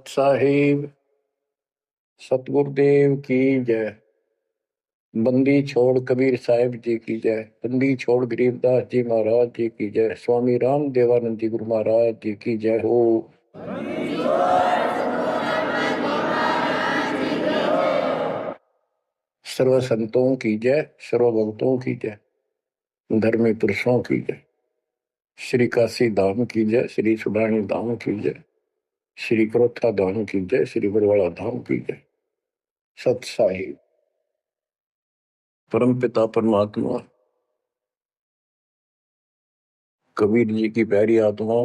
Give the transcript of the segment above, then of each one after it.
सत साहिब सतगुरुदेव की जय। बंदी छोड़ कबीर साहिब जी की जय। बंदी छोड़ गरीबदास जी महाराज जी की जय। स्वामी राम देवानंद जी गुरु महाराज जी की जय हो। सर्व संतों की जय, सर्व भक्तों की जय, धर्मी पुरुषों की जय। श्री काशी धाम की जय, श्री सुडानी धाम की जय, श्री क्रोथा धाम की जय, श्री बरवाड़ा धाम की जय। सत साहिब परम पिता परमात्मा कबीर जी की प्यारी आत्मा,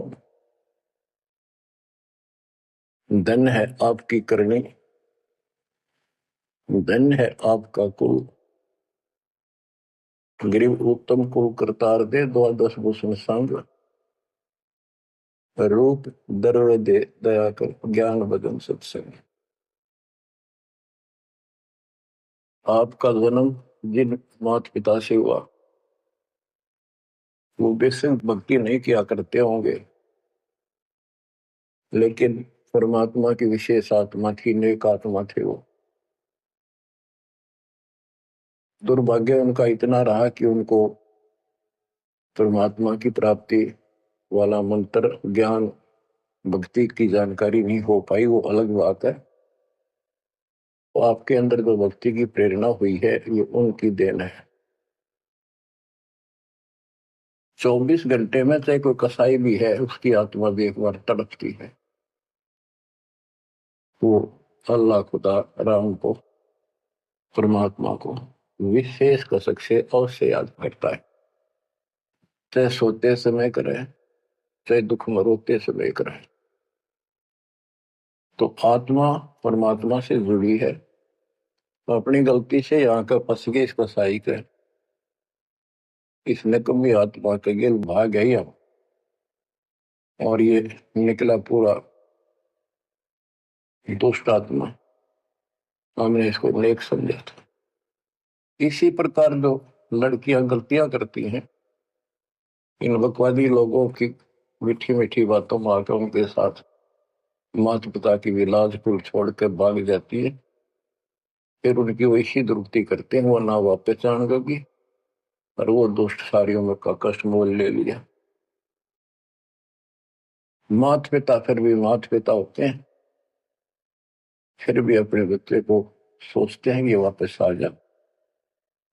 धन है आपकी करनी, धन है आपका कुल। गरीब उत्तम कुल करतार दे, द्वादश भूषण संग, रूप दर्व दे दया कर, ज्ञान भजन सत्संग। आपका जन्म जिन माता पिता से हुआ वो बेसिक भक्ति नहीं किया करते होंगे, लेकिन परमात्मा की विशेष आत्मा थी, नेक आत्मा थे वो। दुर्भाग्य उनका इतना रहा कि उनको परमात्मा की प्राप्ति वाला मंत्र, ज्ञान, भक्ति की जानकारी नहीं हो पाई, वो अलग बात है। तो आपके अंदर जो भक्ति की प्रेरणा हुई है ये उनकी देन है। 24 घंटे में चाहे कोई कसाई भी है, उसकी आत्मा भी एक बार तड़पती है। वो अल्लाह, खुदा, राम को, परमात्मा को विशेष कसक से अवश्य याद करता है। चाहे सोते समय करे, चाहे दुख मरोते समय करे। तो आत्मा परमात्मा से जुड़ी है। तो अपनी गलती से यहाँ का फंस गए इस कसाई के, इसने कभी आत्मा के गिल भाग गई हम, और ये निकला पूरा दुष्ट आत्मा। हमने इसको नेक समझा था। इसी प्रकार जो लड़कियां गलतियां करती हैं, इन बकवादी लोगों की मीठी मीठी बातों में आकर उनके साथ माता पिता की भी लाज कुल छोड़ कर भाग जाती है। फिर उनकी वो इसी दुर्गति करते हैं, वो ना वापस जानेगी और वो दुष्ट सारी उम्र का कष्ट मोल ले लिया। माता पिता फिर भी माता पिता होते हैं, फिर भी अपने बच्चे को सोचते हैं कि वापस आ जा,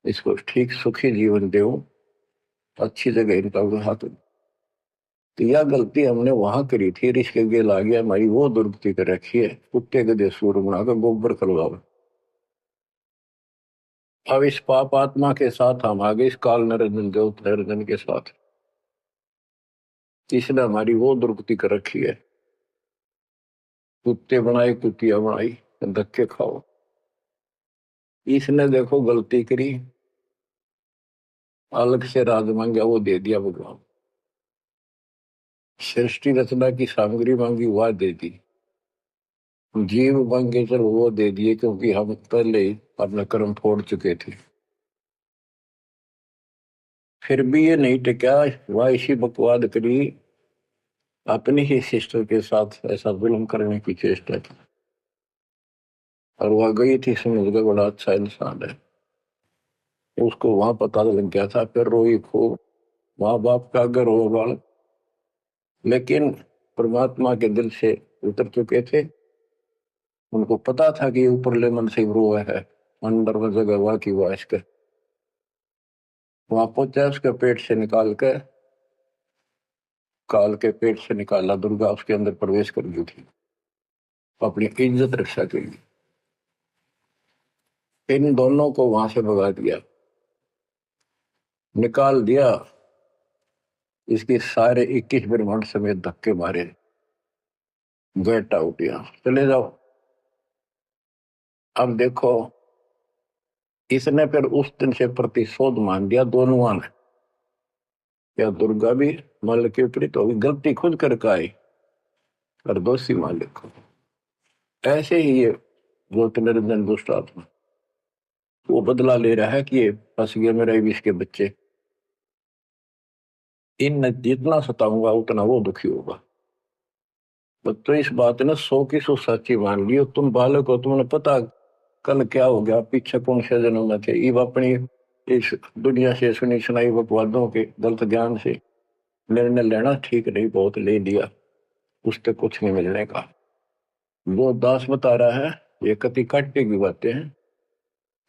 इसको ठीक सुखी जीवन दे, अच्छी जगह इनका विवाह कर। तो यह गलती हमने वहां करी थी, रिश्के गेल आ गया, हमारी वो दुर्गति कर रखी है। कुत्ते गधे सूर बनाकर गोबर करवाओ। अब इस पाप आत्मा के साथ हम आगे इस काल निरंजन देव निरंजन के साथ, इसने हमारी वो दुर्गति कर रखी है। कुत्ते बनाए, कुतिया बनाई, धक्के खाओ। इसने देखो गलती करी, अलग से राज मांगा, वो दे दिया भगवान। सृष्टि रचना की सामग्री मांगी, वह दे दी। जीव मांगे चलो वो दे दिए, क्योंकि हम पहले ही अपना कर्म फोड़ चुके थे। फिर भी ये नहीं टिका, वह इसी बकवाद करी, अपनी ही सिस्टर के साथ ऐसा जुल्म करने की चेष्टा की। और वह गई थी, समझ गए बड़ा अच्छा इंसान है, उसको वहां पता लग गया था। फिर रोई खूब, माँ बाप का अगर हो बाल, लेकिन परमात्मा के दिल से उतर चुके थे। उनको पता था कि ऊपरले मन से रो है, अंदर में जगह हुआ की वाश के वहां पहुंचा, उसके पेट से निकाल कर, काल के पेट से निकाला, दुर्गा उसके अंदर प्रवेश कर गई थी अपनी इज्जत रक्षा के लिए। इन दोनों को वहां से भगा दिया, निकाल दिया। इसके सारे 21 ब्रह्मांड समेत धक्के मारे, गेट आउट, यहां चले जाओ। अब देखो, इसने फिर उस दिन से प्रतिशोध मान लिया दोनों ने। या दुर्गा भी मालिक के विपरीत होगी, गलती खुद करके आई और दोषी मालिक को। ऐसे ही ये ज्योति निरंजन दुष्ट आत्मा वो बदला ले रहा है कि ये फंस गए मेरे विष के बच्चे, इन जितना सताऊंगा उतना वो दुखी होगा। तो इस बात ने 100 की 100 सच्ची मान ली। और तुम बालक हो, तुमने पता कल क्या हो गया, पीछे कौन से जन्म में थे। ये अपनी इस दुनिया से सुनी सुनाई बकवादों के गलत ज्ञान से निर्णय लेना ठीक नहीं, बहुत ले लिया, उससे कुछ नहीं मिलने का। वो दास बता रहा है ये कति काटे की बातें हैं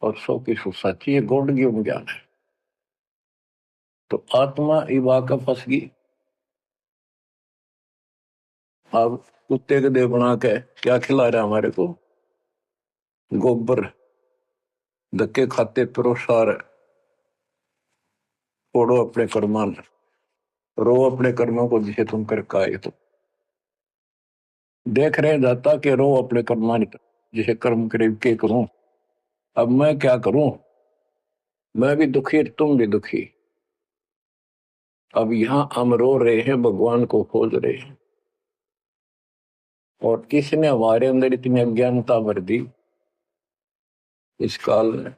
और 100 की 100 सच्ची, ये गॉड गिवन ज्ञान है। तो आत्मा इवा का फंस गई। अब कुत्ते के देह बना के क्या खिला रहा है हमारे को, गोबर, धक्के खाते प्रोसार, फोड़ो अपने कर्मान, रो अपने कर्मों को जिसे तुम कर आए। तो देख रहे जाता कि रो अपने कर्मान जिसे कर्म करे के करूं। अब मैं क्या करूं, मैं भी दुखी तुम भी दुखी। अब यहां हम रो रहे हैं, भगवान को खोज रहे हैं। और किसने हमारे अंदर इतनी अज्ञानता भर दी इस काल में।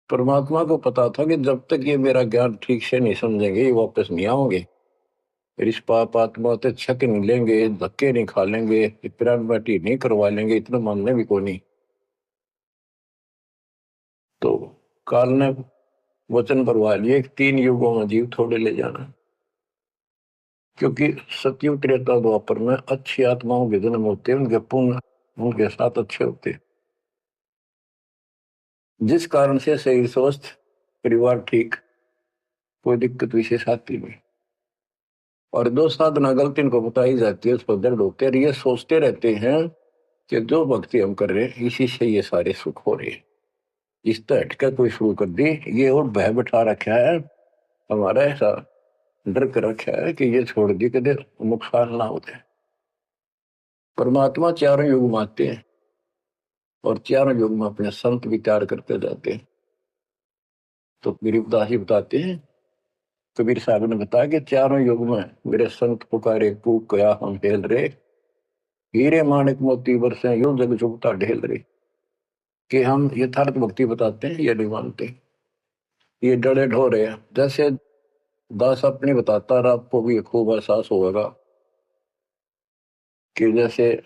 परमात्मा को पता था कि जब तक ये मेरा ज्ञान ठीक से नहीं समझेंगे, ये वापस नहीं आओगे। फिर इस पाप आत्मा से छक नहीं लेंगे, धक्के नहीं खा लेंगे, प्राण बाटी नहीं करवा लेंगे, इतना मानने भी को नहीं। तो काल ने वचन भरवा लिए 3 युगों में जीव थोड़े ले जाना। क्योंकि सतयुग त्रेता द्वापर में अच्छी आत्माओं के जन्म होते हैं, उनके पुण्य उनके साथ अच्छे होते हैं, जिस कारण से शरीर स्वस्थ, परिवार ठीक, कोई दिक्कत विशेष आती नहीं। और जो साधना गलती इनको बताई जाती है उस पर दर्द होते हैं। ये सोचते रहते हैं कि जो भक्ति हम कर रहे हैं इसी से ये सारे सुख हो रहे हैं। इस तरह हटकर कोई शुरू कर दी, ये और भय बैठा रखा है हमारा, ऐसा डर कर रखा है कि ये छोड़ दी कदे नुकसान ना हो जाए। परमात्मा चारों युग मानते हैं और चारों युग में अपने संत विचार करते जाते हैं। तो गरीबदास जी बताते हैं, कबीर साहब ने बताया कि चारों युग में मेरे संत पुकारे कूक कया हम हेल रे, हीरे माणिक मोती बरसे यूं जग चुगता ढेल रे। कि हम यथार्थ भक्ति बताते हैं, ये नहीं मानते, ये डरे ढो रहे हैं। जैसे दास अपनी बताता रहा, आपको भी खूब एहसास होगा कि जैसे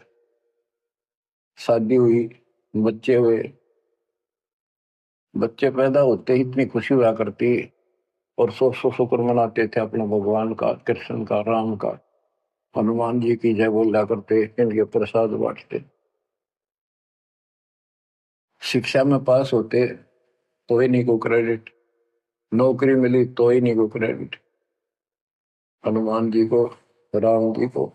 शादी हुई, बच्चे हुए, बच्चे पैदा होते ही इतनी खुशी हुआ करती और सौ सौ शुक्र मनाते थे अपने भगवान का, कृष्ण का, राम का, हनुमान जी की जय बोला करते, इनके प्रसाद बांटते। शिक्षा में पास होते तो ही नहीं को क्रेडिट, नौकरी मिली तो ही नहीं को क्रेडिट, हनुमान जी को, राम जी को।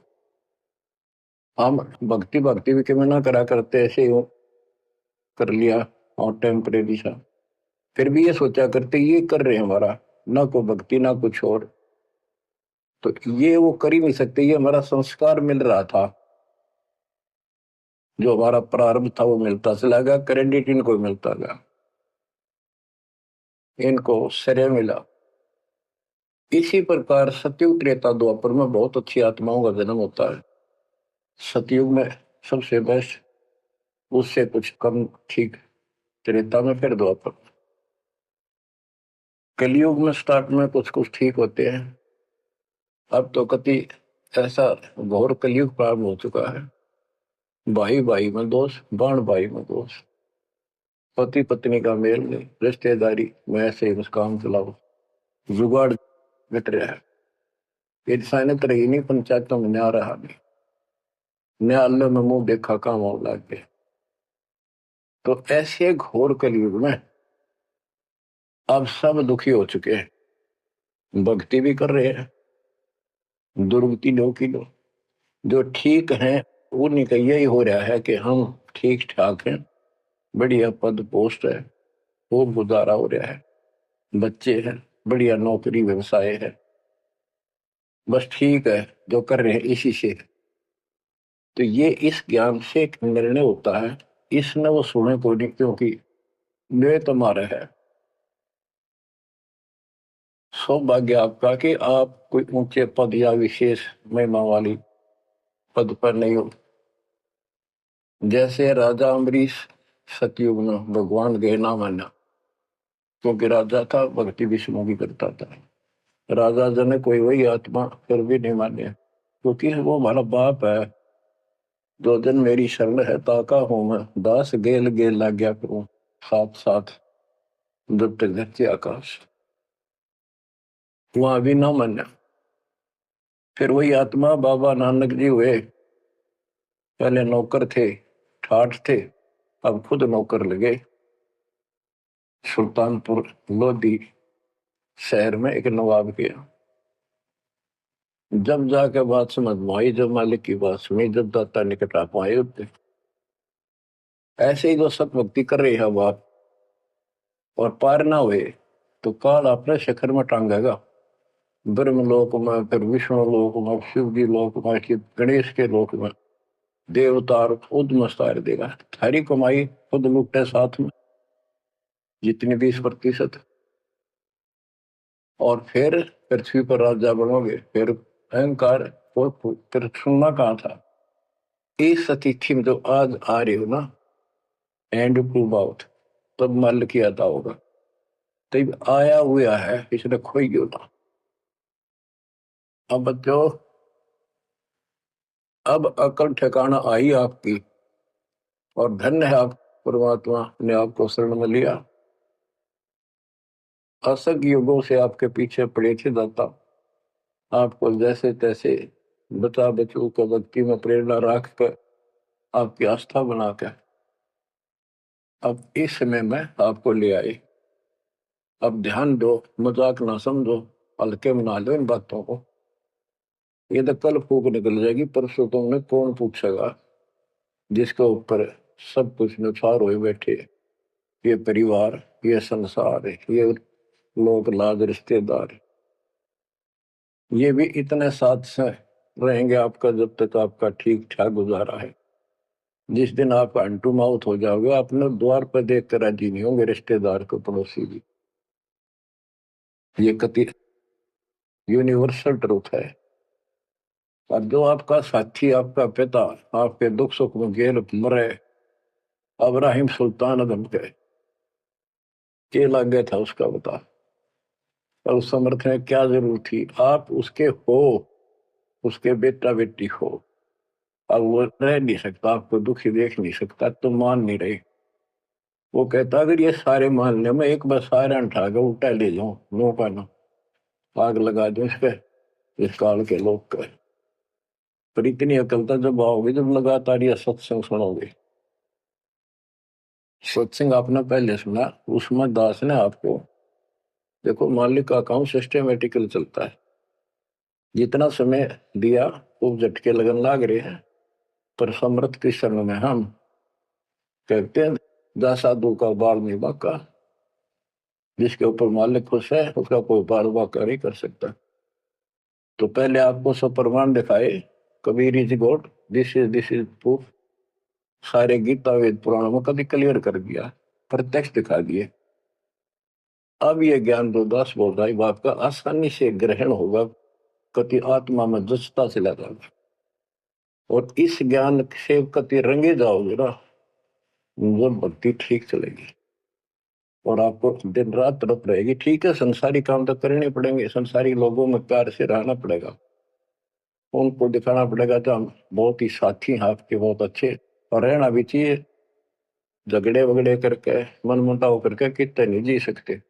हम भक्ति भक्ति भी क्यों ना करा करते, ऐसे ही कर लिया और टेम्परेरी सा। फिर भी ये सोचा करते ये कर रहे हैं हमारा, ना को भक्ति ना कुछ और, तो ये वो कर ही नहीं सकते, ये हमारा संस्कार मिल रहा था, जो हमारा प्रारंभ था वो मिलता चला गया, क्रेडिट इनको मिलता गया, इनको श्रेय मिला। इसी प्रकार सतयुग त्रेता द्वापर में बहुत अच्छी आत्माओं का जन्म होता है। सतयुग में सबसे बेस्ट, उससे कुछ कम ठीक त्रेता में, फिर द्वापर। कलयुग में स्टार्ट में कुछ कुछ ठीक होते हैं। अब तो कति ऐसा घोर कलयुग प्रारंभ हो चुका है, भाई भाई में दोष, बाण भाई में दोष, पति पत्नी का मेल नहीं, रिश्तेदारी में ऐसे ही मुस्कान चलाओ, जुगाड़ मिट रहा है। इंसानियत रही नहीं, पंचायतों में न्याय रहा नहीं, न्यायालय में मुंह देखा काम हो लग गए। तो ऐसे घोर कलयुग में अब सब दुखी हो चुके हैं, भक्ति भी कर रहे हैं, दुर्गति लो की लो, जो ठीक है उन्हीं का यही हो रहा है कि हम ठीक ठाक हैं, बढ़िया पद पोस्ट है, खूब गुजारा हो रहा है, बच्चे हैं, बढ़िया नौकरी व्यवसाय है, बस ठीक है जो कर रहे हैं इसी से। तो ये इस ज्ञान से एक निर्णय होता है, इसने वो सुने को नहीं, क्योंकि वे तुम्हारा है। सौभाग्य आपका कि आप कोई ऊंचे पद या विशेष महिमा वाली पद पर नहीं हो। जैसे राजा अम्बरीश सतयुग में भगवान गए ना माना, क्योंकि राजा था, भक्ति विष्णु की करता था। राजा जन कोई वही आत्मा, फिर भी नहीं माने, क्योंकि वो हमारा बाप है। जो दिन मेरी शरण है ताका हूं मैं, दास गेल गेल लग गया करूं, साथ साथ जब तक धरती आकाश। वहां भी ना माना। फिर वही आत्मा बाबा नानक जी हुए। पहले नौकर थे, ठाठ थे, अब खुद नौकर लगे। सुल्तानपुर लोधी शहर में एक नवाब के यहाँ। जब जाके बात समझ में आई, जब मालिक की बात सुनी, जब दाता निकट आ पाए उतने। ऐसे ही जो सत भक्ति कर रहे हैं बाप और पार ना हुए तो काल अपने शिखर में टांगेगा। ब्रह्म लोक में, फिर विष्णु लोक में, शिव जी लोक में, कि गणेश के लोक में देवतार खुद मस्तार देगा। थारी कमाई खुद लुटे साथ में जितनी 20%। और फिर पृथ्वी पर राजा बनोगे। फिर अहंकार और फिर सुनना कहाँ था। इस अतिथि में जो आज आ रही हो ना, एंड टू बाउट, तब मल की अदा होगा। तब आया हुआ है, इसने खोई क्यों ना। अब बच्चों, अब अकल ठिकाना आई आपकी, और धन्य है आप, परमात्मा ने आपको शरण में लिया। असंख्य युगों से आपके पीछे पड़े थे दाता, आपको जैसे तैसे बचा बचू को भक्ति में प्रेरणा रख कर, आपकी आस्था बनाकर अब इस समय में आपको ले आई। अब ध्यान दो, मजाक ना समझो, हल्के में ना लो इन बातों को। ये तो कल फूक निकल जाएगी, परसों तुमने कौन पूछेगा जिसके ऊपर सब कुछ नुछार हुए बैठे। ये परिवार, ये संसार, ये लोग लाज रिश्तेदार, ये भी इतने साथ से रहेंगे आपका जब तक आपका ठीक ठाक गुजारा है। जिस दिन आप अंटू माउथ हो जाओगे, अपने द्वार पर देख कर राजी नहीं होंगे रिश्तेदार को, पड़ोसी भी। ये कति यूनिवर्सल ट्रूथ है। और जो आपका साथी, आपका पिता, आपके दुख सुख में गेल मरे, अब्राहिम सुल्तान अदम के लागे था उसका बता। और उस समर्थ में क्या जरूरत थी, आप उसके हो, उसके बेटा बेटी हो। अब वो रह नहीं सकता, आपको दुखी देख नहीं सकता, तो मान नहीं रहे। वो कहता अगर ये सारे मान ले, मैं एक बार सारे उठा के उल्टा ले जाऊं, नो का ना, आग लगा दूं इस पे, इस काल के लोग का। पर इतनी अकल तक जब आओगे, जब लगातार ये सत्संग सुनोगे। सत्संग आपने पहले सुना, उसमें दास ने आपको, देखो मालिक का अकाउंट सिस्टमेटिकल चलता है। जितना समय दिया वो झटके लगन लाग रहे हैं। पर समर्थ के शरण में हम कहते हैं, जा साधु का बाल नहीं बाका। जिसके ऊपर मालिक खुश है उसका कोई बाल बाका नहीं कर सकता। तो पहले आपको सब प्रमाण दिखाए, Kabir is God, this is proof. सारे गीता वेद पुराणों में कभी क्लियर कर दिया, प्रत्यक्ष दिखा दिए। अब ये ज्ञान जो दास बोल रहा है बाप का, आसानी से ग्रहण होगा, कति आत्मा में जचता चला जाएगा। और इस ज्ञान से कति रंगे जाओगे ना, वो भक्ति ठीक चलेगी। और आपको दिन रात तरफ रहेगी। ठीक है, संसारी काम तो करने पड़ेंगे, संसारी लोगों में प्यार से रहना पड़ेगा, उनको दिखाना पड़ेगा तो हम बहुत ही साथी हैं आपके, बहुत अच्छे। और रहना भी चाहिए। झगड़े वगड़े करके, मन मुटाव करके कितने नहीं जी सकते,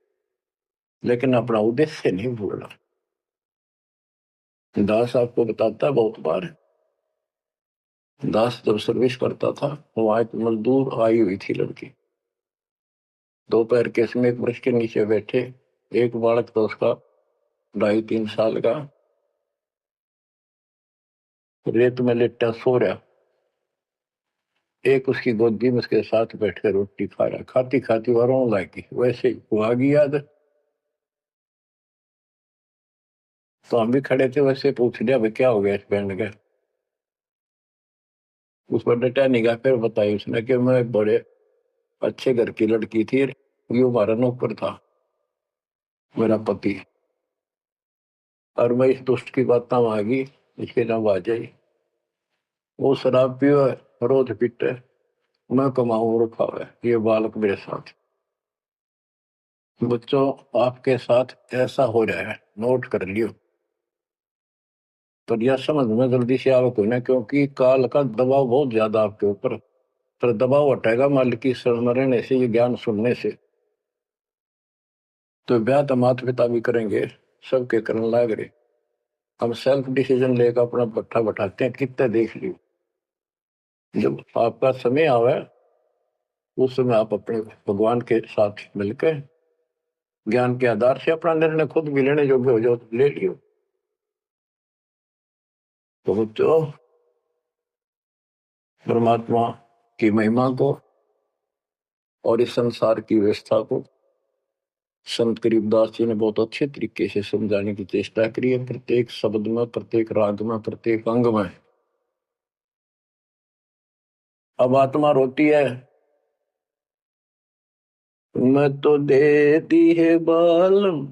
लेकिन अपना उद्देश्य नहीं भूलना। दास आपको बताता है बहुत बार, दास जब सर्विस करता था, वहां एक मजदूर आई हुई थी लड़की। दोपहर के समय एक वृक्ष के नीचे बैठे, एक बालक था उसका 2.5-3 साल का, रेत में लेटा सो रहा। एक उसकी गोदी में उसके साथ बैठ कर रोटी खा रहा, खाती खाती वह रोने लगी। वैसे ही वो आ गई याद, तो हम भी खड़े थे, वैसे पूछ लिया भाई क्या हो गया इस बैंड का। उस पर डटा नहीं गया। फिर बताई उसने कि मैं एक बड़े अच्छे घर की लड़की थी, ये हमारा नौकर था, मेरा पति। और मैं इस दुष्ट की बात आ गई, इसके नाम आ जाई। वो शराब पियो है, रोज पीटे, मैं कमाऊं रखा हुआ है, ये बालक मेरे साथ। बच्चों, आपके साथ ऐसा हो रहा है, नोट कर लियो। पर यह समझ में जल्दी से आवक हो ना, क्योंकि काल का दबाव बहुत ज्यादा आपके ऊपर। पर दबाव हटेगा मालिक की शरण में रहने से, ये ज्ञान सुनने से। तो ब्याह तो माता पिता भी करेंगे, सबके करने लाग रहे। हम सेल्फ डिसीजन लेकर अपना भट्ठा बैठाते हैं, कितने देख लियो। जब आपका समय आवे उस समय आप अपने भगवान के साथ मिलकर ज्ञान के आधार से अपना निर्णय खुद भी लेने योग्य हो जाओ तो ले लियो। तो बच्चों, परमात्मा की महिमा को और इस संसार की व्यवस्था को संत करीबदास जी ने बहुत अच्छे तरीके से समझाने की चेष्टा करी है, प्रत्येक शब्द में, प्रत्येक राग में, प्रत्येक अंग में। अब आत्मा रोती है, मैं तो दे दी है बालम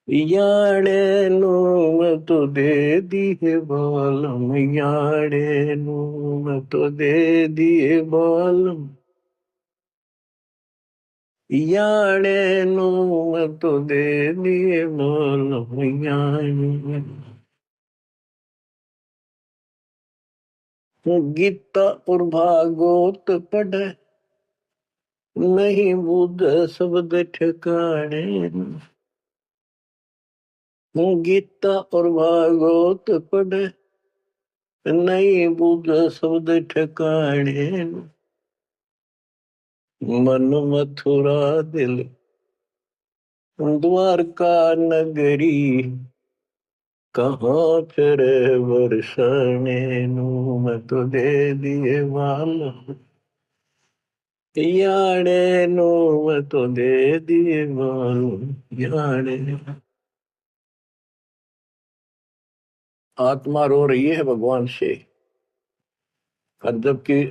याड़े नो, मैं तो दे दी है बालम याड़े नो, मैं तो दे दिए बालम याड़े नो, मैं तो दे दिए बालम याड़े। गीता और भागवत पढ़े नहीं बुध शब्द ठिकाने। गीता और भागवत पढ़े नहीं बुध शब्द ठिकाने। मन मथुरा दिल द्वारका नगरी, कहाँ फिर बरसने नू, मैं तो दे दिए बाल याड़े नो, मैं तो दे दिए बाल याड़े। आत्मा रो रही है भगवान से, और जबकि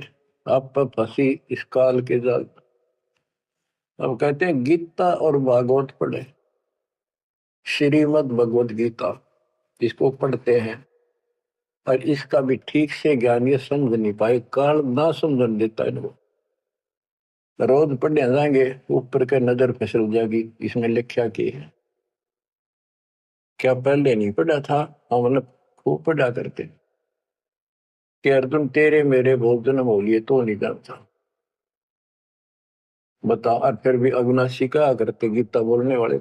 आप पर फंसी इस काल के जाल। अब कहते हैं गीता और भागवत पढ़े, श्रीमद् भगवत गीता इसको पढ़ते हैं, और इसका भी ठीक से ज्ञान ये समझ नहीं पाए, काल ना समझ देता है इनको। रोज पढ़ने जाएंगे, ऊपर के नजर फिसल जाएगी, इसमें लिखा की है क्या पहले नहीं पढ़ा था। हम मतलब खूब पढ़ा करते कि अर्जुन तेरे मेरे बहुत जन्म हो लिए तो नहीं जानता, बताओ। और फिर भी अविनाशी कहा करते गीता बोलने वाले।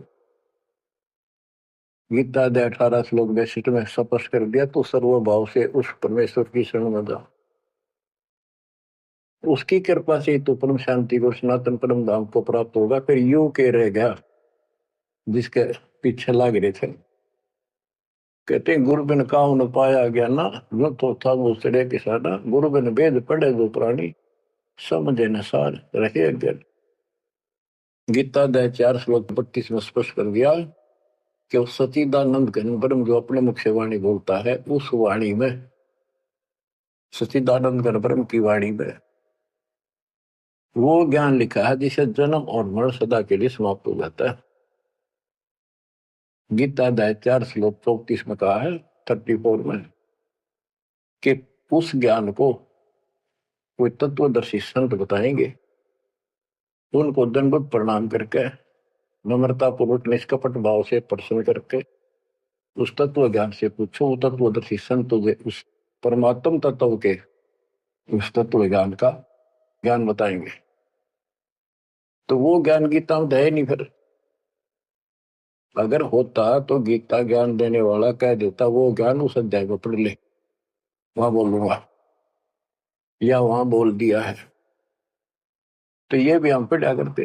गीता अध्याय 18 श्लोक 62 में स्पष्ट कर दिया, तो सर्वभाव से उस परमेश्वर की शरण में जा, उसकी कृपा से तो परम शांति को, सनातन परम धाम को प्राप्त होगा। फिर यू के रह गया जिसके पीछे लाग रहे थे। कहते हैं गुरु बिन काहू न पाया गया ना, जो तो था वो सड़े किसाना। गुरु बिन वेद पढ़े जो प्राणी, समझे न सार रहे अज्ञान। गीता अध्याय 4 श्लोक 32 में स्पष्ट कर दिया कि उस सचिदानंद घन ब्रह्म जो अपने मुख से वाणी बोलता है, उस वाणी में, सचिदानंद घन ब्रह्म की वाणी में वो ज्ञान लिखा है जिसे जन्म और मरण सदा के लिए समाप्त हो जाता है। गीता अध्याय 4 श्लोक 34 में कहा है, 34 में, कि उस ज्ञान को कोई तत्वदर्शी संत बताएंगे, उनको दंडवत प्रणाम करके, नम्रता पूर्वक निष्कपट भाव से प्रश्न करके उस तत्व ज्ञान से पूछो। वो तत्वदर्शी संत उस परमात्म तत्व के उस तत्व ज्ञान का ज्ञान बताएंगे। तो वो ज्ञान गीता में है नहीं। फिर अगर होता तो गीता ज्ञान देने वाला कह देता वो ज्ञान उस अध्याय में पढ़ ले, वहां बोलूंगा, या वहां बोल दिया है। तो ये भी हम पढ़ा करते,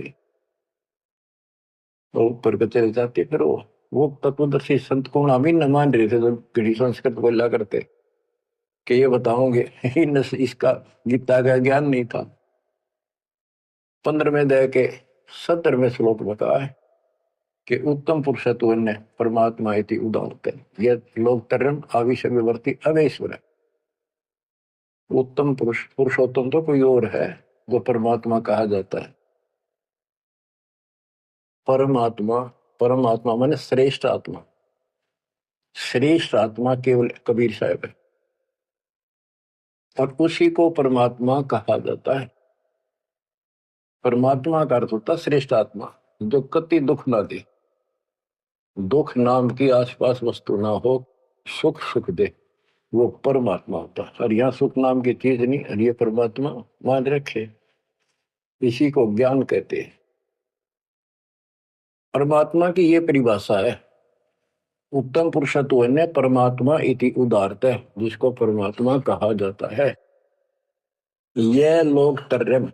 तो ऊपर के चले जाते। फिर वो तत्वदर्शी संत को हम ही न मान रहे थे, तो घड़ी संस्कृत बोला करते कि ये बताओगे इसका गीता का ज्ञान नहीं था। 15वें अध्याय के 17वें श्लोक में कहा है कि उत्तम पुरुषत्व ने परमात्मा इति उदाहरते, यह लोक तरम आविषवर्ती अवेश्वर। उत्तम पुरुष, पुरुषोत्तम तो कोई और है जो परमात्मा कहा जाता है। परमात्मा, परमात्मा माने श्रेष्ठ आत्मा। श्रेष्ठ आत्मा केवल कबीर साहब है, और उसी को परमात्मा कहा जाता है। परमात्मा का अर्थ होता श्रेष्ठ आत्मा, जो कति दुख ना दे, दुख नाम की आसपास वस्तु ना हो, सुख सुख दे, वो परमात्मा होता है। और यहाँ सुख नाम की चीज नहीं, और ये परमात्मा मान रखे, इसी को ज्ञान कहते हैं। परमात्मा की ये परिभाषा है, उत्तम पुरुषत्व ने परमात्मा इति उदारत है, जिसको परमात्मा कहा जाता है। यह लोग तरम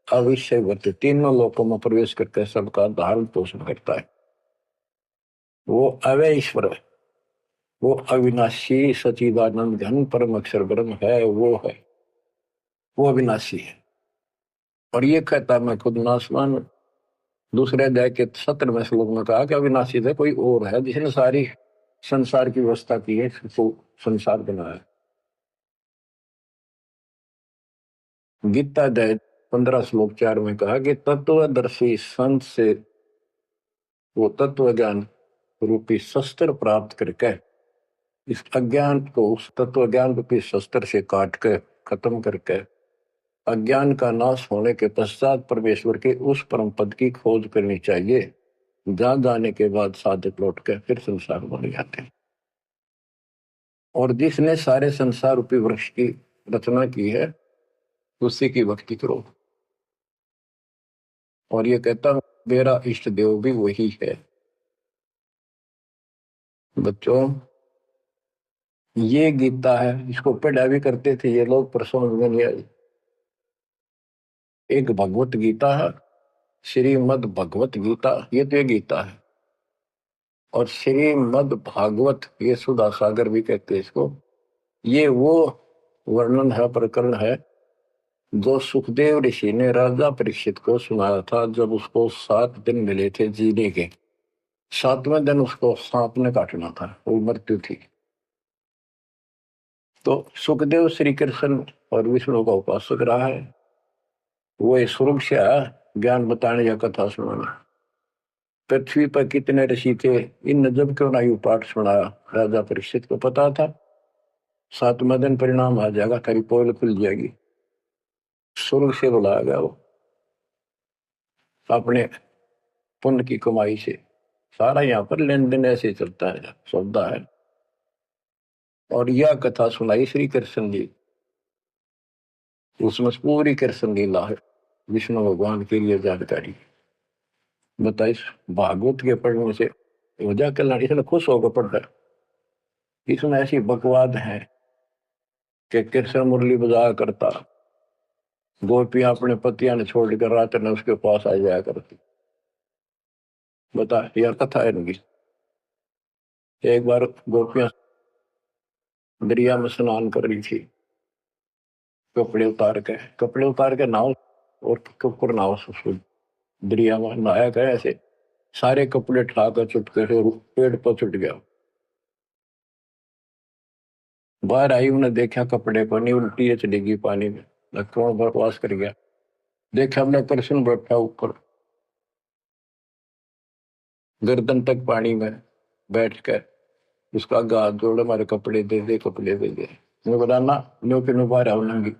अविश्य वर्त, तीनों लोकों में प्रवेश करके सबका धारण पोषण करता है। वो अवय ईश्वर है, वो अविनाशी सचिदानंद घन परम अक्षर ब्रह्म है, वो है, वो अविनाशी है। और ये कहता मैं खुद नासवान। दूसरे अध्याय के 17वें श्लोक में कहा कि अविनाशी है कोई और है, जिसने सारी संसार की व्यवस्था की है, तो संसार बनाया। गीता अध्याय 15 श्लोक 4 में कहा कि तत्वदर्शी संत से वो तत्व ज्ञान रूपी शस्त्र प्राप्त करके इस अज्ञान को उस तत्व ज्ञान रूपी शस्त्र से काट के खत्म करके अज्ञान का नाश होने के पश्चात परमेश्वर के उस परम पद की खोज करनी चाहिए, जहां जाने के बाद साधक लौट के फिर संसार बन जाते हैं। और जिसने सारे संसार रूपी वृक्ष की रचना की है, उसी की भक्ति करो। और ये कहता मेरा इष्ट देव भी वही है। बच्चों, ये गीता है, इसको पढ़ा भी करते थे ये लोग, पर समझ में नहीं आई। एक भगवत गीता है, श्रीमद भगवत गीता, ये तो ये गीता है। और श्रीमद भागवत, ये सुधा सागर भी कहते हैं इसको। ये वो वर्णन है, प्रकरण है, जो सुखदेव ऋषि ने राजा परीक्षित को सुनाया था, जब उसको 7 दिन मिले थे जीने के। 7वें दिन उसको सांप ने काटना था, वो मृत्यु थी। तो सुखदेव श्री कृष्ण और विष्णु का उपासक रहा है, वो स्वर्ग से आया ज्ञान बताने या कथा सुनाने। पृथ्वी पर कितने ऋषि थे, इन जब क्यों नहीं पाठ सुनाया, राजा परीक्षित को पता था 7वें दिन परिणाम आ जाएगा, तेरी पोल खुल जाएगी। स्वर्ग से बुलाया गया वो, अपने पुण्य की कमाई से। सारा यहाँ पर लेन देन ऐसे चलता है, सौदा है। और यह कथा सुनाई श्री कृष्ण जी, उसमें पूरी कृष्ण लीला है, विष्णु भगवान के लिए जानकारी बताइए। भागवत के पढ़ने से वजह कल्याण, इसने खुश होकर पढ़ता है। इसमें ऐसी बकवाद है कि कृष्ण मुरली बजाया करता, गोपियां अपने पतियां ने छोड़कर रात में उसके पास आ जाया करती। बता, यह कथा है इनकी। एक बार गोपियां दरिया में स्नान कर रही थी, कपड़े उतार के नाव और ऊपर नाव दरिया में नहाया गया, ऐसे सारे कपड़े ठाकर चुटके से पेड़ पर चुट गया। बाहर आई, उन्हें देखा कपड़े को नहीं, उल्टी चली गई पानी में, लक्ष्मण बकवास कर गया। देखा हमने कृष्ण बैठा ऊपर गर्दन तक पानी में बैठ कर, उसका हाथ जोड़, हमारे कपड़े दे दे, कपड़े दे दे। मैं बोला ना, नो के नो बाहर आओ नंगी।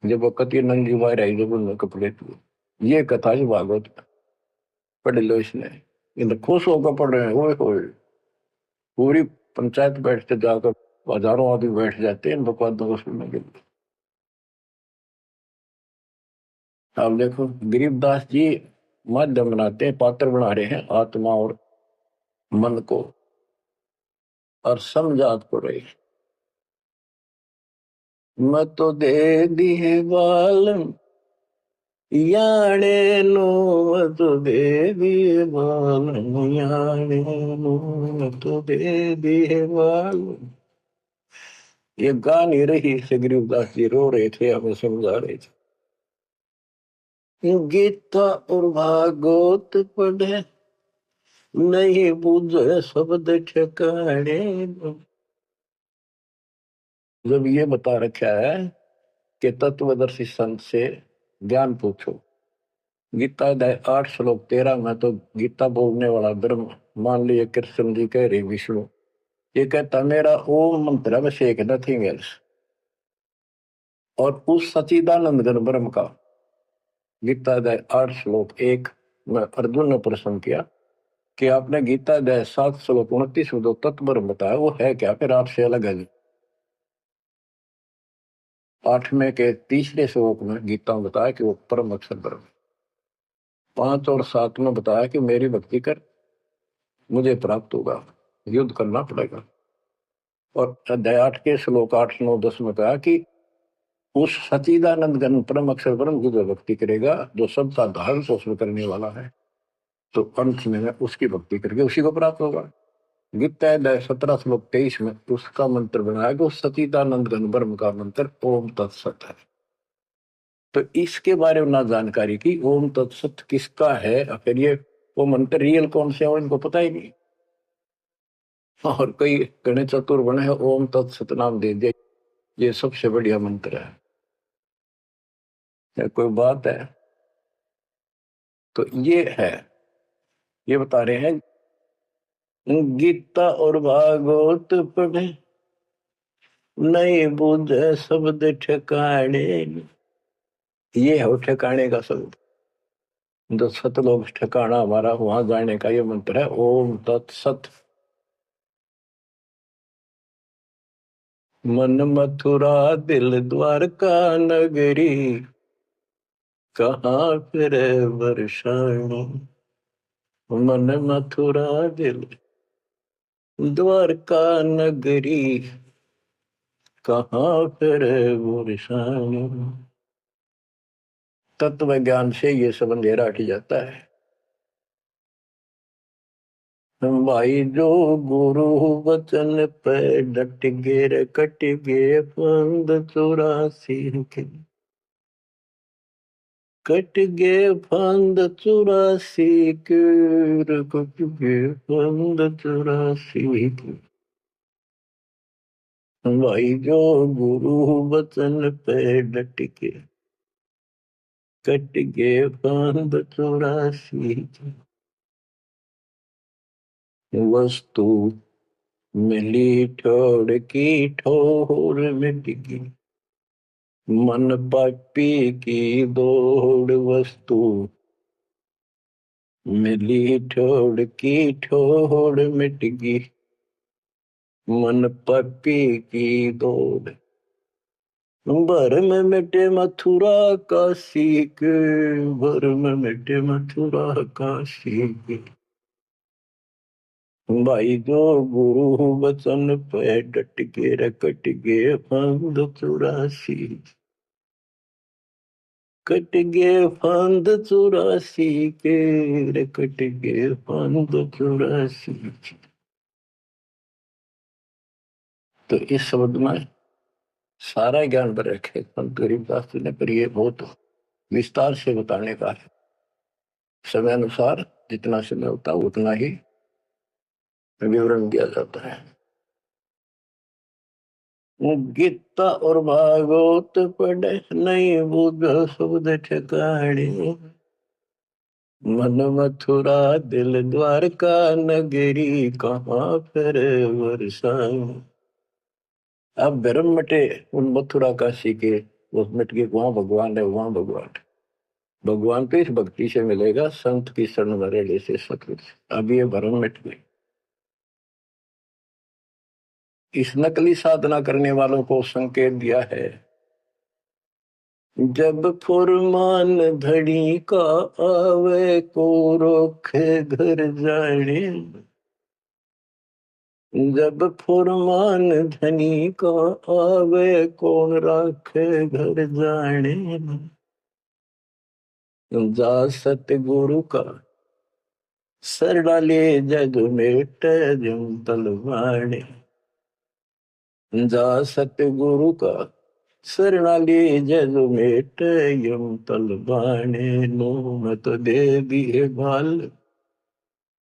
जब वो कति नंगी बाहर आई, जब उन्होंने कपड़े दिए। ये कथा है भागवत में, पढ़ लो इसने। इन खुश होकर पढ़ रहे हैं, वो पूरी पंचायत बैठते जाकर, हजारों आदमी बैठ जाते हैं इन बकवादों को सुनने के लिए। आप देखो गरीबदास जी माध्यम बनाते हैं, पात्र बना रहे हैं आत्मा और मन को, और समझात को रहे। मैं तो दे दी है बाल याने नो, मैं तो दे दी है बाल याने नो, मैं तो दे दी है बाल। ये गा नहीं रही से, गरीबदास जी रो रहे थे, हमें समझा रहे थे। गीता और भागवत पढ़े, नहीं बुझे शब्द ठिकाने। जब ये बता रखा है कि तत्वदर्शी संत से ज्ञान पूछो, गीता अध्याय 8 श्लोक 13 में तो गीता बोलने वाला ब्रह्म, मान लीजिए कृष्ण जी कह रहे विष्णु, ये कहता मेरा ओम मंत्र अभिषेक नथिंग एल्स। और उस सचिदानंद घन ब्रह्म का गीता अध्याय 8 श्लोक 1 में अर्जुन ने प्रश्न किया कि आपने गीता अध्याय 7 श्लोक 29 में जो तत्व ब्रह्म बताया वो है क्या, फिर आपसे अलग है। 8वें के तीसरे श्लोक में गीता में बताया कि वो परम अक्षर ब्रह्म। 5 और 7 में बताया कि मेरी भक्ति कर मुझे प्राप्त होगा, युद्ध करना पड़ेगा। और अध्याय 8 के श्लोक 8 9 10 में कहा कि उस सचिदानंद घन परम अक्षर ब्रह्म की जो भक्ति करेगा, जो सबका धारण पोषण करने वाला है, तो अंत में उसकी भक्ति करके उसी को प्राप्त होगा। गीता अध्याय 17 श्लोक 23 में उसका मंत्र बनाया कि उस सचिदानंद घन ब्रह्म का मंत्र ओम तत्सत है। तो इसके बारे में ना जानकारी की, ओम तत्सत किसका है, फिर ये वो मंत्र रियल कौन से है इनको पता ही नहीं। और कई गणे चतुर बने हैं, ओम तत्सत नाम दे दिया, ये सबसे बढ़िया मंत्र है। या कोई बात है? तो ये है, ये बता रहे हैं गीता और भागवत पढ़े नहीं बुझे शब्द ठिकाने। ये है ठिकाने का शब्द, जो सतलोक ठिकाना हमारा, वहां जाने का ये मंत्र है ओम तत्सत। मन मथुरा दिल द्वारका नगरी, कहाँ फिर वर्षाणी। मन मथुरा दिल द्वारका नगरी, कहाँ फिर वर्षाणी। तत्व ज्ञान से ये सब अंधेरा हट जाता है। भाई जो गुरु वचन पे डट गे कट गे फंद 84 के, कट गे फंद 84 के, कट गे फंद 84 के। भाई जो गुरु वचन पे डट के कट गे फंद 84 के। वस्तु मिली ठोड़ की ठोर मिट गई, मन पापी की दौड़। वस्तु मिली ठोड़ की ठोड़ मिट गई, मन पापी की दौड़। भर में मिटे मथुरा काशी के, भर में मिटे मथुरा काशी के। भाई जो गुरु वचन पे डट के रकट गे फंद 84, कट गे फंद 84 के, रकट गे फंद 84। तो इस शब्द में सारा ज्ञान पर रखे संत गरीबदास जी ने, पर ये बहुत विस्तार से बताने का है। समय अनुसार जितना समय होता है उतना ही विवरण दिया जाता है। गीता और भागवत पढ़े नहीं बुझ शब्द ठिकाने, मन मथुरा दिल द्वारका नगरी, कहाँ फिर वर्षाएं। अब भ्रम मिटे उन मथुरा काशी के, वो मिट गए, वहां भगवान है, वहां भगवान है। भगवान तो इस भक्ति से मिलेगा, संत की शरण में रहने से, सतगुरु से। अब ये भ्रम मिट गई। इस नकली साधना करने वालों को संकेत दिया है, जब फुरमान धड़ी का आवे को रोखे घर जाने। जब फुरमान धनी का आवे कौन राखे घर जाने। जा सतगुरु का सरडाले जग मेट जम तलवाने। जा सतगुरु का सरणाले जग मेट यम तलवाने। नो मत दे दिए भाल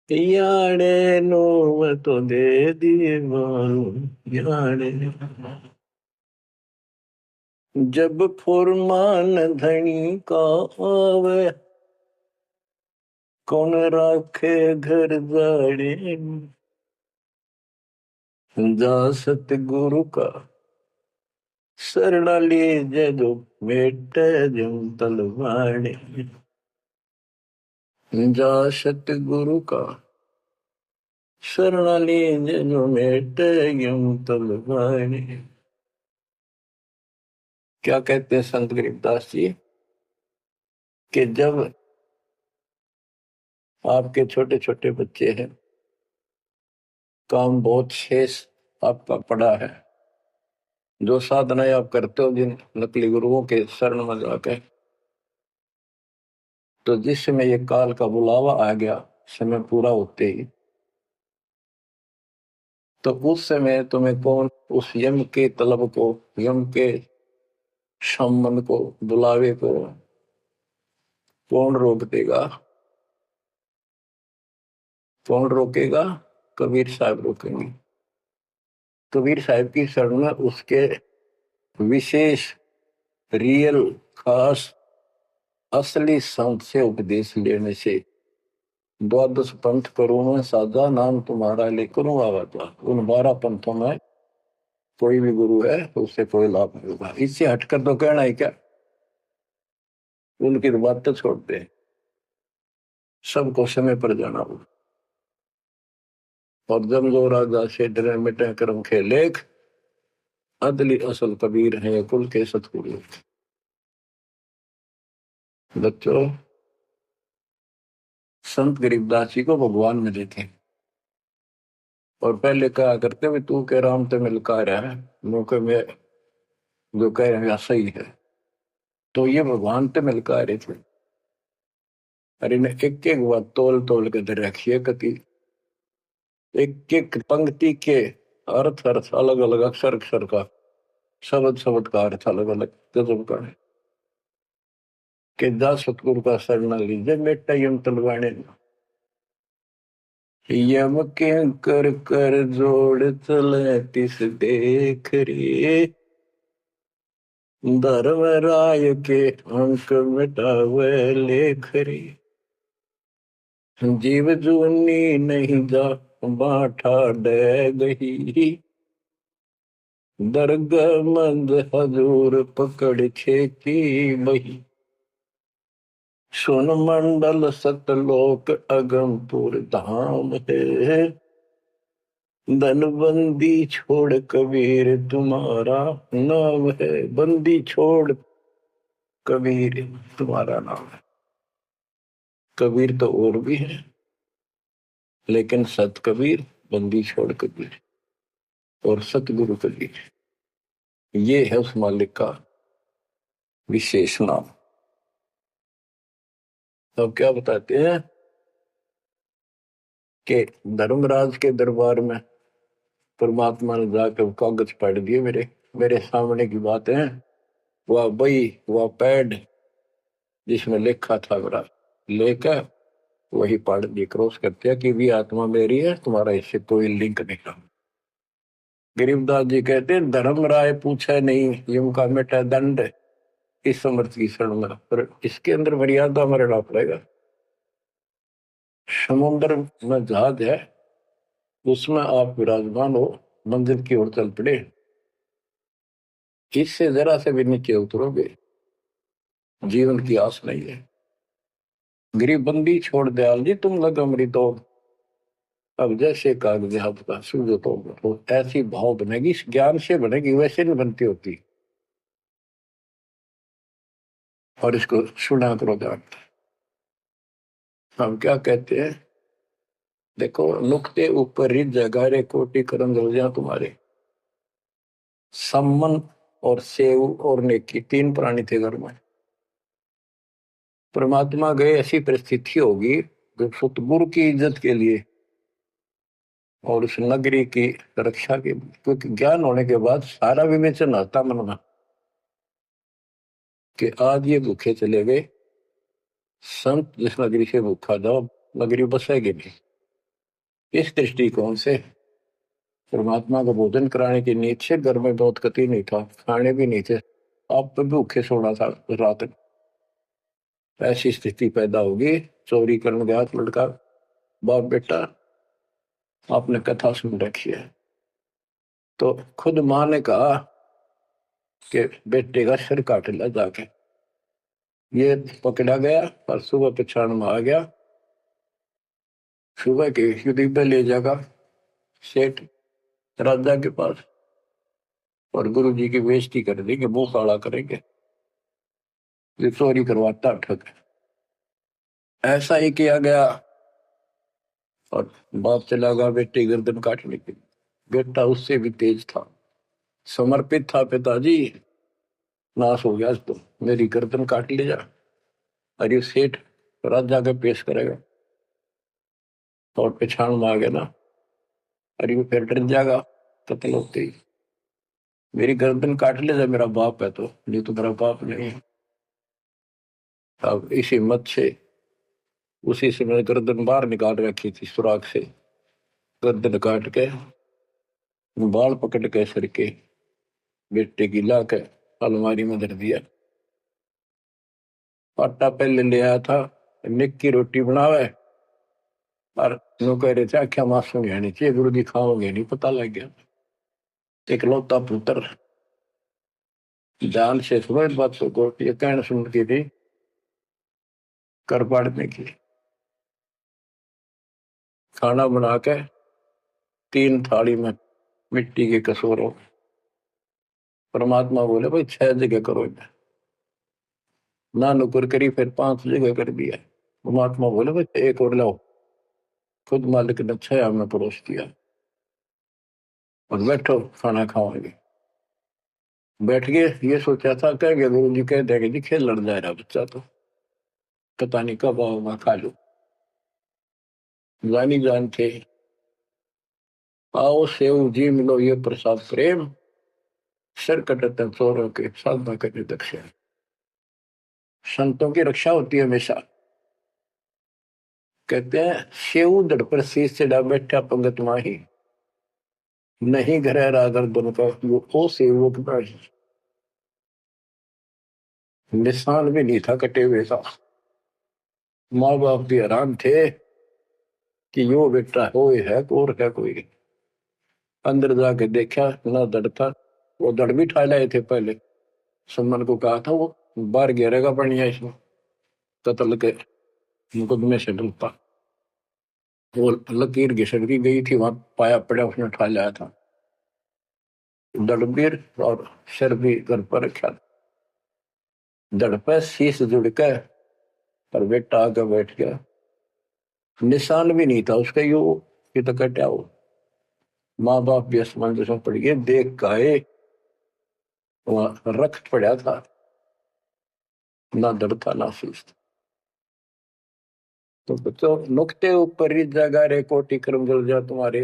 याने, नो मत दे दिए भाल याने। जब फुरमान धनी का आवे कौन राखे घर जाड़े। जा सतगुरु का शरणाली जदो मेट जम तलवाड़े। जा सतगुरु का शरणाली जो मेट यम तलवाने। क्या कहते हैं संत गरीबदास जी कि जब आपके छोटे छोटे बच्चे हैं, काम बहुत शेष आपका पड़ा है, जो साधनाएं आप करते हो जिन नकली गुरुओं के शरण में जाकर, तो जिस समय ये काल का बुलावा आ गया, समय पूरा होते ही, तो उस समय तुम्हें कौन उस यम के तलब को, यम के सम्मन को, बुलावे को कौन रोक देगा? कौन रोकेगा? कबीर साहब रोकेंगे। कबीर साहब की शरण में उसके विशेष, रियल, खास, असली संत से उपदेश लेने से, द्वादश पंथ करूं मैं साधा, नाम तुम्हारा ले करूं आवाजा। उन 12 पंथों में कोई भी गुरु है उससे कोई लाभ नहीं होगा। इससे हटकर तो कहना है क्या? उनकी तो बात तो छोड़ते हैं, सबको समय पर जाना होगा। और जब जो राजा से डरे मिटे कर्म खेलेख, अदली असल कबीर है कुल के सतगुरु। बच्चों, संत गरीबदास जी को भगवान मिले थे और पहले कहा करते हुए तू के राम ते मिलका रहा है, मौके में जो कह रहे हैं सही है। तो ये भगवान ते मिलका रहे थे। अरे ने एक एक बात तोल तोल के दे रखी है, कति एक एक पंक्ति के अर्थ अर्थ अलग अलग, अक्षर अक्षर का, शब्द शब्द का अर्थ अलग अलग गजब का है। कि जा सतगुरु का शरण लीजिए बेटा यम तलवाने। यम के कर कर जोड़ चले तिस देख रे, धर्म राय के अंक मिटावे लेख रे। जीव जूनी नहीं जा बाठा डे गही, दर्ग मंद हजूर पकड़ छेकी बही। सुन मंडल सतलोक अगमपुर धाम है, धनबंदी छोड़ कबीर तुम्हारा नाम है। बंदी छोड़ कबीर तुम्हारा नाम है। कबीर तो और भी है, लेकिन सत कबीर, बंदी छोड़ कबीर और सतगुरु कबीर, ये है उस मालिक का विशेष नाम। तो क्या बताते हैं कि धर्मराज के दरबार में परमात्मा ने जाकर कागज पढ़ दिए, मेरे मेरे सामने की बात है। वह बई, वह पैड जिसमें लिखा था मेरा, लेकर वही पढ़ दी, क्रॉस करते हैं कि भी आत्मा मेरी है, तुम्हारा इससे कोई लिंक नहीं रहा। गरीबदास जी कहते हैं धर्म राय पूछे नहीं, यम का मिटा दंड इस समर्थ की शरण में। पर इसके अंदर मर्यादा में रहना पड़ेगा। समुद्र में जहाज है, उसमें आप विराजमान हो, मंजिल की ओर चल पड़े, इससे जरा से भी नीचे उतरोगे, जीवन की आस नहीं है। गरीबबंदी छोड़ दयाल जी तुम लगा मरी तो, अब जैसे कागज आपका सूझो तो ऐसी भाव बनेगी, ज्ञान से बनेगी, वैसे नहीं बनती होती। और इसको सुना करो ध्यान। हम क्या कहते हैं, देखो नुक्ते ऊपर रिज जगारे कोटि करम रोजिया तुम्हारे। सम्मन और सेव और नेकी, 3 प्राणी थे घर में। परमात्मा गए, ऐसी परिस्थिति होगी जो सतगुरु की इज्जत के लिए और उस नगरी की रक्षा के, क्योंकि ज्ञान होने के बाद सारा विवेचन आता मन में कि आज ये भूखे चले गए, संत जिस नगरी से भूखा जाओ नगरी बसेगी नहीं। इस दृष्टिकोण से परमात्मा को भोजन कराने की नीयत से घर में बहुत कति नहीं था, खाने भी नहीं थे, आप तो भूखे सोना था रात। ऐसी स्थिति पैदा होगी, चोरी करने गया लड़का, बाप बेटा, आपने कथा सुन रखी है। तो खुद मां ने कहा कि बेटे का सिर काट लिया जाके। ये पकड़ा गया और सुबह पछाण में आ गया, सुबह के युद्ध पे ले जाएगा, सेठ राजा के पास, और गुरु जी की बेइज्जती कर देंगे, मुंह काला करेंगे, ये चोरी करवाता ठग। ऐसा ही किया गया, और बाप चला गया बेटे गर्दन काटने के लिए। बेटा उससे भी तेज था, समर्पित था, पिताजी नाश हो गया तो मेरी गर्दन काट ले जा। अरे सेठ राजा के पेश करेगा और पछाण मांगे ना, अरे वो फिर डर जाएगा कत्ल होते ही, मेरी गर्दन काट ले जा, मेरा बाप है तो, नहीं तो मेरा बाप नहीं है। अब इस हिम्मत से उसी समय गर्दन बाहर निकाल रखी थी सुराख से, गर्दन काट के बाल पकड़ के सर के बेटे की ला के अलमारी में धर दिया। आटा पहले ले आया था, निक की रोटी बनावे, और नो कह रहे थे आख्या मासूम नहीं चाहिए, गुरु जी खाओगे नहीं, पता लग गया। इकलौता पुत्र, जान से सुनो इस बात को, ये कहना सुनती थी कर पाड़ने की। खाना बना के 3 थाली में मिट्टी के कसूरों, परमात्मा बोले भाई 6 जगह करो इन्हें, ना नुकर करी, फिर 5 जगह कर दिया। परमात्मा बोले भाई एक और लाओ, खुद मालिक ने 6 में परोस दिया, और बैठो खाना खाओगे। बैठ गए, ये सोचा था कह गए गुरु जी, कह देंगे जी खेल लड़ जा रहा बच्चा तो, पता नहीं कब आओगा खा लो। जानी जान थे, आओ सेव जी मिलो ये प्रसाद प्रेम, सर कटते चोरों के साधना करने दक्षिण। संतों की रक्षा होती है हमेशा। कहते हैं सेव दड़ पर शीश चढ़ा बैठा पंगत माही, नहीं घर रागर बन का वो सेवक नहीं। निशान भी नहीं था कटे हुए का। माँ बाप भी हैरान थे कि यो बेटा हो है और है कोई। अंदर जाके देखा ना दड़ था, वो दड़ भी ठा लाए थे पहले, सम्मन को कहा था वो बाहर घेरेगा बढ़िया इसमें, कत्ल के मुकदमे से डरता। वो लकीर घिसट की गई थी, वहां पाया पड़ा, उसने उठा लाया था। दड़बीर और सिर भी घर पर रखा था, दड़ पे शीश जुड़ के, पर बेटा आगे बैठ गया, निशान भी नहीं था उसका, यो ये तो कटा हो। माँ बाप भी असमंजस में पड़ गए, देख गाये वहां रक्त पड़ा था, ना दड़ था ना शीश था। तो बच्चों नुक्ते ऊपर ही जगह रे, कोटि कर्म जल जा तुम्हारे,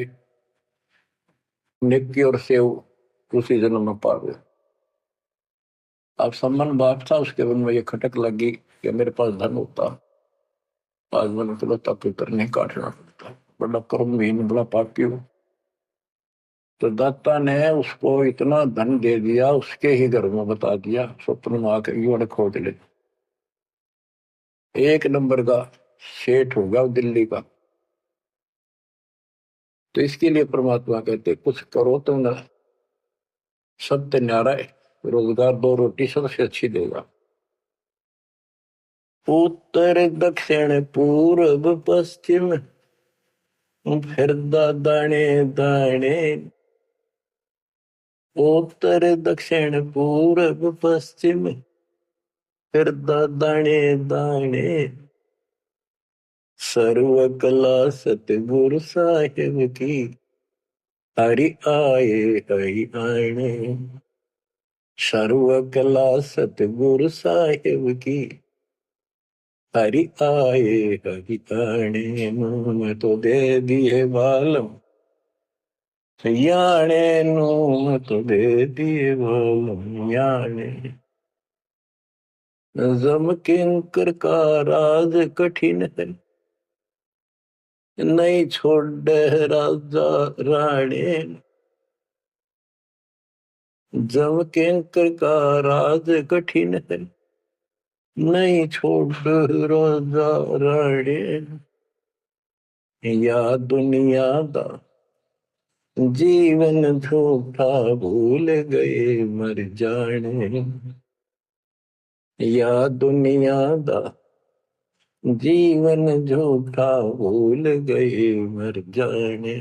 निक्की और सेव उसी जन्म में पावे। अब सम्मान बाप था, उसके मन में ये खटक लगी कि मेरे पास धन होता, आज मैंने चलो पुत्र नहीं काटना पड़ता, बड़ा कर्महीन बड़ा पापी हूं। तो दाता ने उसको इतना धन दे दिया, उसके ही घर में बता दिया, स्वप्न में आकर युवा खोज ले, 1 नंबर का सेठ होगा दिल्ली का। तो इसके लिए परमात्मा कहते कुछ करो तो ना, सत्य न्यारा है, रोजगार 2 रोटी सबसे अच्छी देगा। उत्तर दक्षिण पूर्व पश्चिम फिर दाने दाने, उत्तर दक्षिण पूर्व पश्चिम फिर दाने दाने, सर्व कला सतगुरु साहिब की, हरि आए हरि आने। सर्व कला सतगुरु साहिब की, हरि आए हरि आने। मुंह तो दे दिए बालम याने, नूम तो दे दिए बालम याने। जम किंकर का राज कठिन है, नहीं छोड़ राजा राणे। जम किंकर का राज कठिन है, नहीं छोड़ राजा राणे। या दुनिया दा जीवन झूठा भूल गए मर जाने, या दुनिया दा जीवन झूठा भूल गए मर जाने।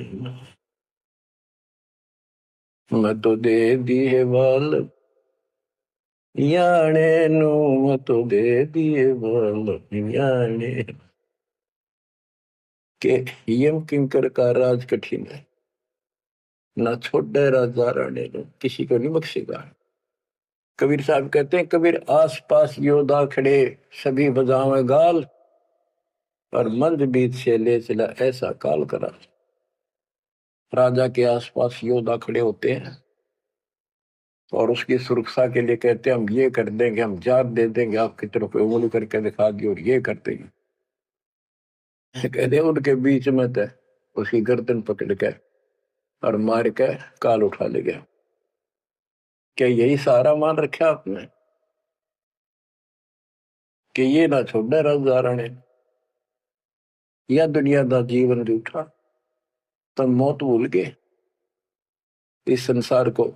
मैं तो दे दिए बाल याने नु, मैं तो दे दिए बाल याने के। यम किंकर का राज कठिन है, ना छोड़े राजा राणे ने, किसी को नहीं बख्शेगा। कबीर साहब कहते हैं, कबीर आस पास योद्धा खड़े सभी बजावे गाल, और मंद बीत से ले चला ऐसा काल करा। राजा के आसपास योद्धा खड़े होते हैं और उसकी सुरक्षा के लिए कहते हैं, हम ये कर देंगे, हम जात दे देंगे, आपकी तरफ उंगली करके दिखा दी और ये कर देंगे। कहते हैं उनके बीच में थे, उसकी गर्दन पकड़ के और मार के काल उठा ले गया। क्या यही सारा मान रखा आपने कि ये ना छोड़ना राजा राणे, या दुनिया का जीवन रूठा, तो मौत भूल गए इस संसार को।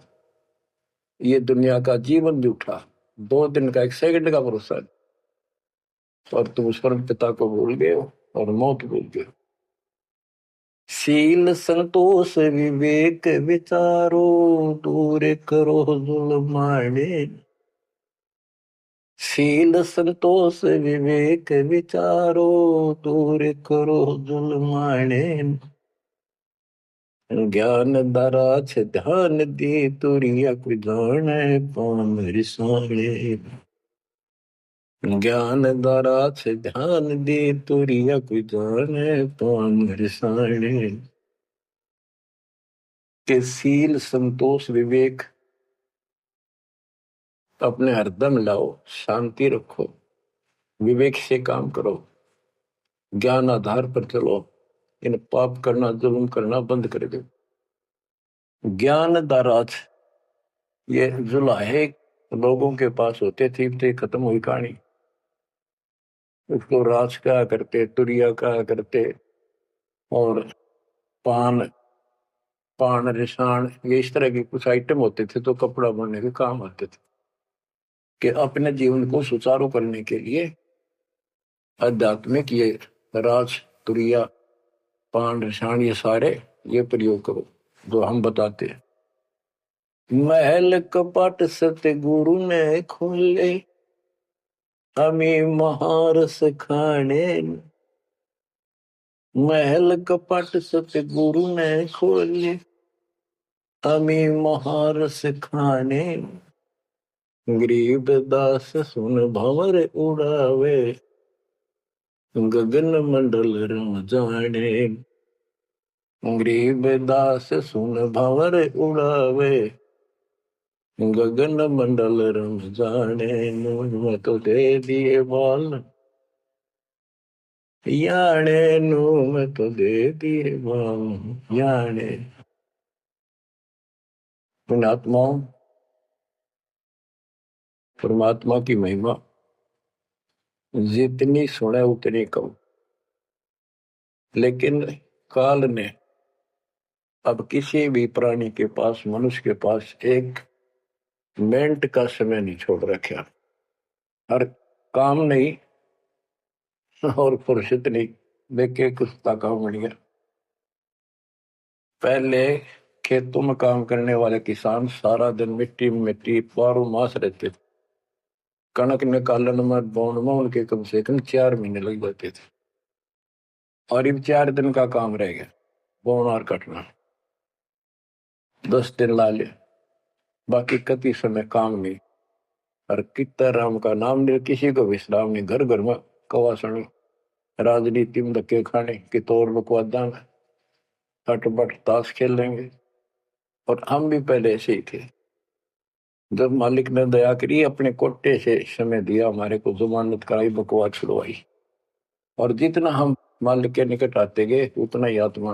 ये दुनिया का जीवन रूठा, 2 दिन का 1 सेकंड का भरोसा है, और तुम उस परम पिता को भूल गए हो और मौत भूल गए हो। शील संतोष विवेक विचारो, दूर करो जुल्माने। शील संतोष विवेक विचारो, दूर करो जुल्माने। ज्ञान दरा छ ध्यान दे, तुरिया कोई जाने पाम रिसाणे। ज्ञान दरा छ ध्यान दे, तुरिया कोई जाने पाम रिसाणे। के शील संतोष विवेक अपने हरदम लाओ, शांति रखो, विवेक से काम करो, ज्ञान आधार पर चलो, इन पाप करना जुल्म करना बंद कर दो। ज्ञान दाराज, ये जुलाहे लोगों के पास होते थे, खत्म हुई कहानी। उसको राज कहा करते, तुरिया कहा करते, और पान पान रिसाण, ये इस तरह के कुछ आइटम होते थे तो कपड़ा बनने के काम आते थे। कि अपने जीवन को सुचारू करने के लिए आध्यात्मिक ये राज तुरिया पान रिसाण ये सारे ये प्रयोग करो जो हम बताते हैं। महल कपट सतगुरु ने खोले, हमें महारस खाने। महल कपट सतगुरु ने खोले, हमें महारस खाने। गरीब दास सुन भंवर उड़ावे, गगन मंडल रम जाने। गरीब दास सुन भंवर उड़ावे, गगन मंडल रम जाने। मैं तो दे दिए बाल याने नु, मैं तो दे दिए बाल याने। पुण्यात्माओं, परमात्मा की महिमा जितनी सुने उतनी कम। लेकिन काल ने अब किसी भी प्राणी के पास, मनुष्य के पास 1 मिनट का समय नहीं छोड़ रखा। हर काम नहीं और फुर्सत नहीं, देखे कुछ काम बन गया। पहले खेतों में काम करने वाले किसान सारा दिन मिट्टी में मिट्टी 12 मास रहते थे। कणक निकालन में बोन में उनके कम से कम 4 महीने लग जाते थे, और अब 4 दिन का काम रह गया बोन और कटना। 10 दिन ला ले, बाकी कति समय काम नहीं। और कितना राम का नाम नहीं, किसी को विश्राम नहीं। घर घर में कवासनी, राजनीति में धक्के खाने की तौर बकवादा में हटबट ताश खेल लेंगे। और हम भी पहले ऐसे ही थे। जब मालिक ने दया करी, अपने कोटे से समय दिया हमारे को, जमानत कराई, बकवास छुड़वाई, और जितना हम मालिक के निकट आते गए उतना ही आत्मा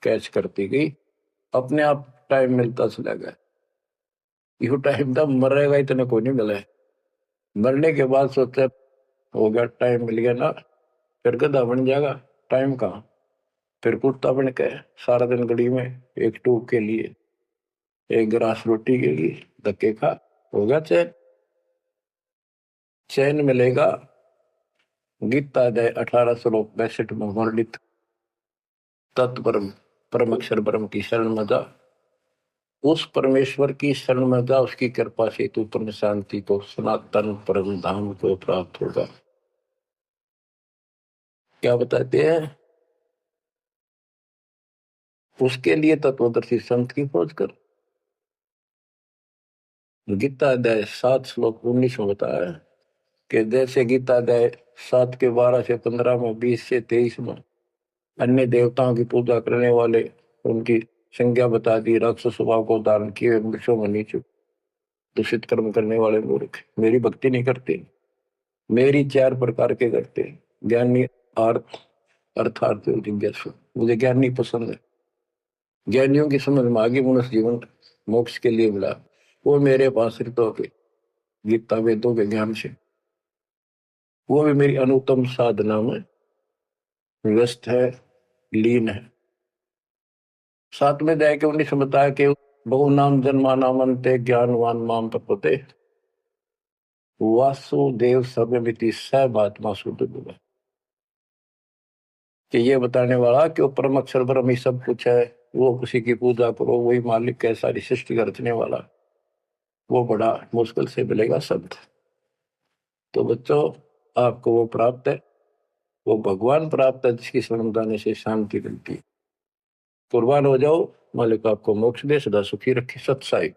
कैच करती गई। अपने आप टाइम मिलता चला गया। यू टाइम तब मरेगा इतने को नहीं मिला है। मरने के बाद सोचा हो गया, टाइम मिल गया ना, फिर गधा बन जाएगा, टाइम कहाँ। फिर कुत्ता बन के सारा दिन गली में एक टूक के लिए, एक गिलास रोटी के लिए धक्के खा, होगा चैन। चैन मिलेगा गीता अध्याय 18 श्लोक 62 में वर्णित तत्परम परम अक्षर ब्रह्म की शरण में जा, उस परमेश्वर की शरण में जा, उसकी कृपा से तू परम शांति को, सनातन परम धाम को प्राप्त होगा। क्या बताते हैं? उसके लिए तत्वदर्शी संत की खोज कर। गीता अध्याय 7 श्लोक 19 में बताया है कि जैसे गीता अध्याय 7 के 12 से 15 में, 20 से 23 में अन्य देवताओं की पूजा करने वाले, उनकी संज्ञा बता दी, राक्षस स्वभाव को धारण किए वृक्षों में नीचे दूषित कर्म करने वाले मूर्ख मेरी भक्ति नहीं करते। मेरी 4 प्रकार के करते, ज्ञानी, अर्थ अर्थार्थ जिज्ञासु। मुझे ज्ञानी पसंद है, ज्ञानियों की समझ में आगे मनुष्य जीवन मोक्ष के लिए मिला, वो मेरे पास ऋतों के गीता वेदों के ज्ञान से, वो भी मेरी अनुत्तम साधना में व्यस्त है, लीन है। 7 में जाके उन्नीस बताया कि बहु नाम जन्मा नामंते ज्ञानवान माम प्रपते वासुदेव सर्वमिति सर्वात्मा शुद्ध गुण। कि ये बताने वाला कि वो परम अक्षर ब्रह्म ही सब कुछ है, वो किसी की पूजा करो, वही मालिक है, सारी सृष्टि का रचने वाला, वो बड़ा मुश्किल से मिलेगा संत। तो बच्चों, आपको वो प्राप्त है, वो भगवान प्राप्त है जिसकी शरण जाने से शांति मिलती है। कुर्बान हो जाओ, मालिक आपको मोक्ष दे, सदा सुखी रखे। सत्साई।